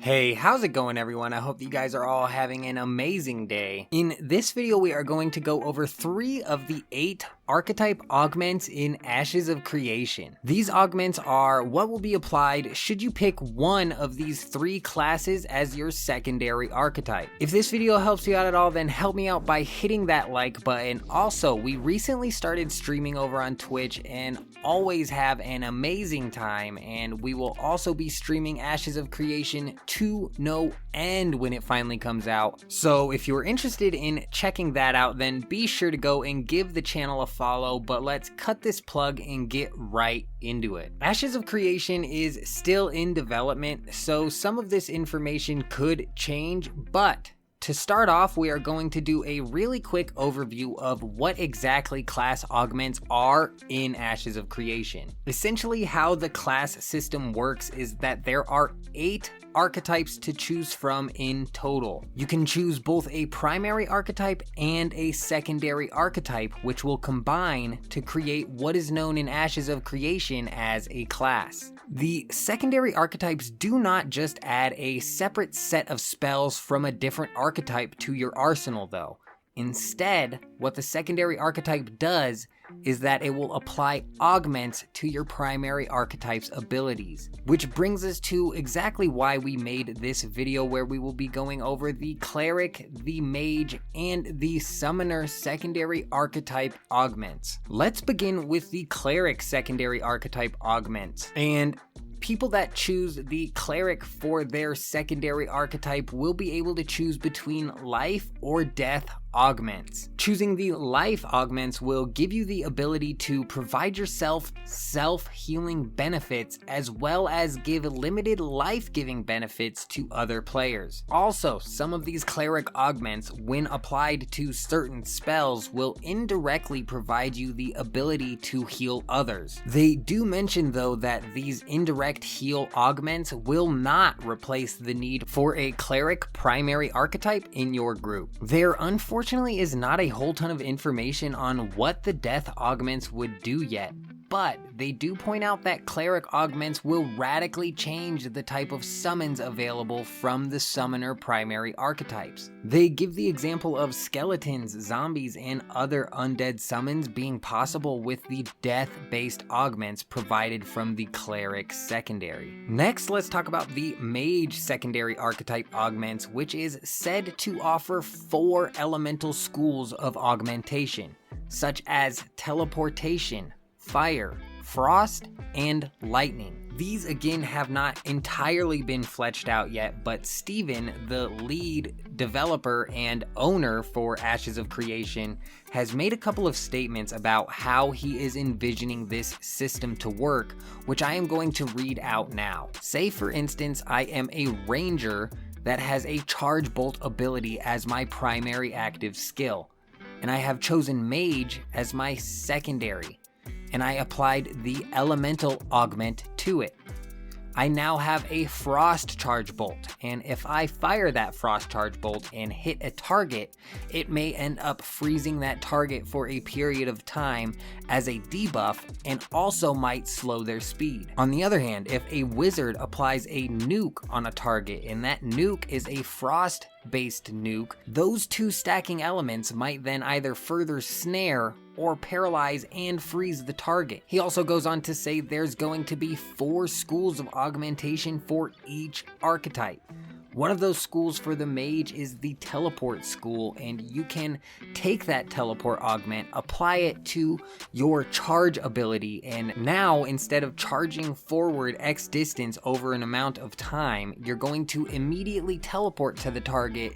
Hey, how's it going everyone? I hope you guys are all having an amazing day. In this video, we are going to go over 3 of the 8 archetype augments in Ashes of Creation. These augments are what will be applied should you pick one of these 3 classes as your secondary archetype. If this video helps you out at all, then help me out by hitting that like button. Also, we recently started streaming over on Twitch and always have an amazing time, and we will also be streaming Ashes of Creation to no end when it finally comes out. So if you're interested in checking that out, then be sure to go and give the channel a follow, but let's cut this plug and get right into it. Ashes of Creation is still in development, so some of this information could change, but to start off, we are going to do a really quick overview of what exactly class augments are in Ashes of Creation. Essentially, how the class system works is that there are 8 archetypes to choose from in total. You can choose both a primary archetype and a secondary archetype, which will combine to create what is known in Ashes of Creation as a class. The secondary archetypes do not just add a separate set of spells from a different archetype to your arsenal though. Instead, what the secondary archetype does is that it will apply augments to your primary archetype's abilities. Which brings us to exactly why we made this video, where we will be going over the Cleric, the Mage, and the Summoner secondary archetype augments. Let's begin with the Cleric secondary archetype augments. And people that choose the Cleric for their secondary archetype will be able to choose between life or death augments. Choosing the life augments will give you the ability to provide yourself self-healing benefits, as well as give limited life-giving benefits to other players. Also, some of these Cleric augments, when applied to certain spells, will indirectly provide you the ability to heal others. They do mention though that these indirect heal augments will not replace the need for a Cleric primary archetype in your group. There unfortunately is not a whole ton of information on what the death augments would do yet, but they do point out that Cleric augments will radically change the type of summons available from the Summoner primary archetypes. They give the example of skeletons, zombies, and other undead summons being possible with the death-based augments provided from the Cleric secondary. Next, let's talk about the Mage secondary archetype augments, which is said to offer 4 elemental schools of augmentation, such as teleportation, fire, frost, and lightning. These again have not entirely been fleshed out yet, but Steven, the lead developer and owner for Ashes of Creation, has made a couple of statements about how he is envisioning this system to work, which I am going to read out now. Say for instance, I am a ranger that has a charge bolt ability as my primary active skill, and I have chosen Mage as my secondary, and I applied the elemental augment to it. I now have a frost charge bolt, and if I fire that frost charge bolt and hit a target, it may end up freezing that target for a period of time as a debuff, and also might slow their speed. On the other hand, if a wizard applies a nuke on a target and that nuke is a frost based nuke, those 2 stacking elements might then either further snare or paralyze and freeze the target. He also goes on to say there's going to be 4 schools of augmentation for each archetype. One of those schools for the Mage is the teleport school, and you can take that teleport augment, apply it to your charge ability, and now instead of charging forward X distance over an amount of time, you're going to immediately teleport to the target,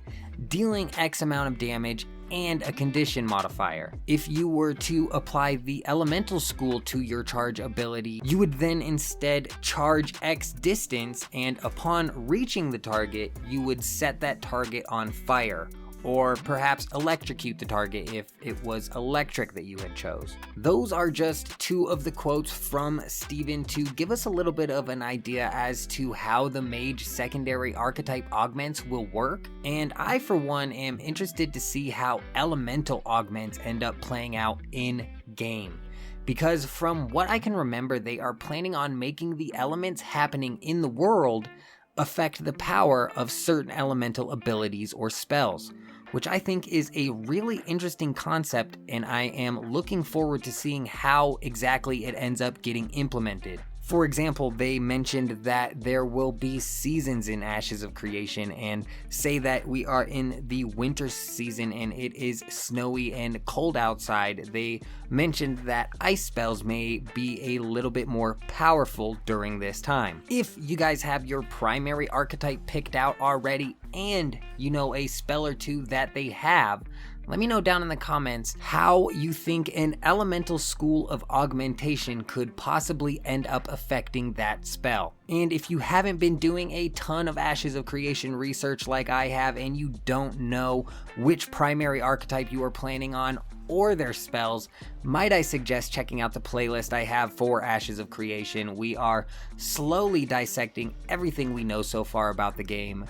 dealing X amount of damage and a condition modifier. If you were to apply the elemental school to your charge ability, you would then instead charge X distance, and upon reaching the target, you would set that target on fire, or perhaps electrocute the target if it was electric that you had chose. Those are just 2 of the quotes from Steven to give us a little bit of an idea as to how the Mage secondary archetype augments will work, and I for one am interested to see how elemental augments end up playing out in game. Because from what I can remember, they are planning on making the elements happening in the world affect the power of certain elemental abilities or spells, which I think is a really interesting concept, and I am looking forward to seeing how exactly it ends up getting implemented. For example, they mentioned that there will be seasons in Ashes of Creation, and say that we are in the winter season and it is snowy and cold outside. They mentioned that ice spells may be a little bit more powerful during this time. If you guys have your primary archetype picked out already and you know a spell or two that they have, let me know down in the comments how you think an elemental school of augmentation could possibly end up affecting that spell. And if you haven't been doing a ton of Ashes of Creation research like I have, and you don't know which primary archetype you are planning on or their spells, might I suggest checking out the playlist I have for Ashes of Creation. We are slowly dissecting everything we know so far about the game.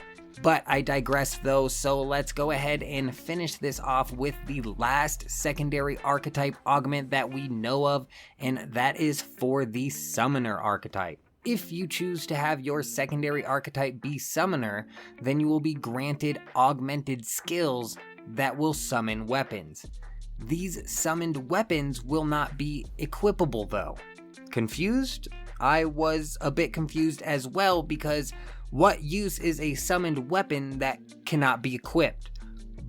But I digress though, so let's go ahead and finish this off with the last secondary archetype augment that we know of, and that is for the Summoner archetype. If you choose to have your secondary archetype be Summoner, then you will be granted augmented skills that will summon weapons. These summoned weapons will not be equipable though. Confused? I was a bit confused as well, because what use is a summoned weapon that cannot be equipped?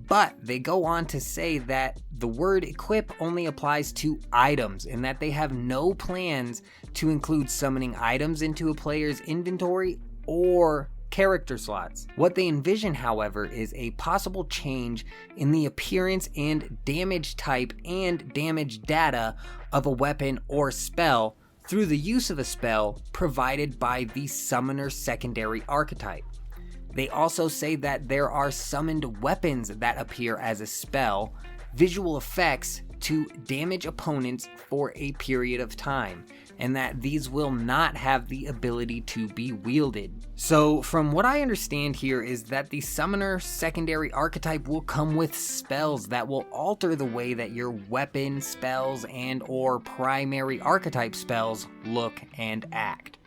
But they go on to say that the word equip only applies to items, and that they have no plans to include summoning items into a player's inventory or character slots. What they envision, however, is a possible change in the appearance and damage type and damage data of a weapon or spell through the use of a spell provided by the Summoner secondary archetype. They also say that there are summoned weapons that appear as a spell, visual effects to damage opponents for a period of time, and that these will not have the ability to be wielded. So from what I understand here is that the Summoner secondary archetype will come with spells that will alter the way that your weapon spells and or primary archetype spells look and act.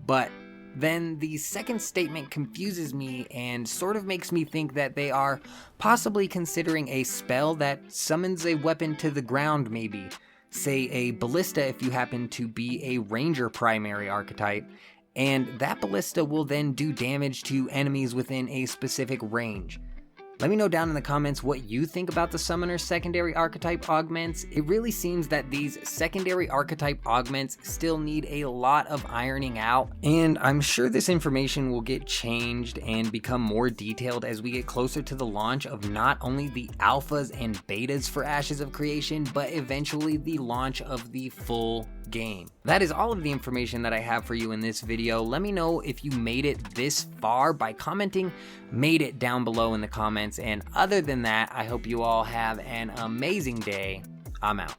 But then the second statement confuses me and sort of makes me think that they are possibly considering a spell that summons a weapon to the ground, maybe. Say a ballista if you happen to be a ranger primary archetype, and that ballista will then do damage to enemies within a specific range. Let me know down in the comments what you think about the Summoner secondary archetype augments. It really seems that these secondary archetype augments still need a lot of ironing out, and I'm sure this information will get changed and become more detailed as we get closer to the launch of not only the alphas and betas for Ashes of Creation, but eventually the launch of the full game. That is all of the information that I have for you in this video. Let me know if you made it this far by commenting "made it" down below in the comments, and other than that, I hope you all have an amazing day. I'm out.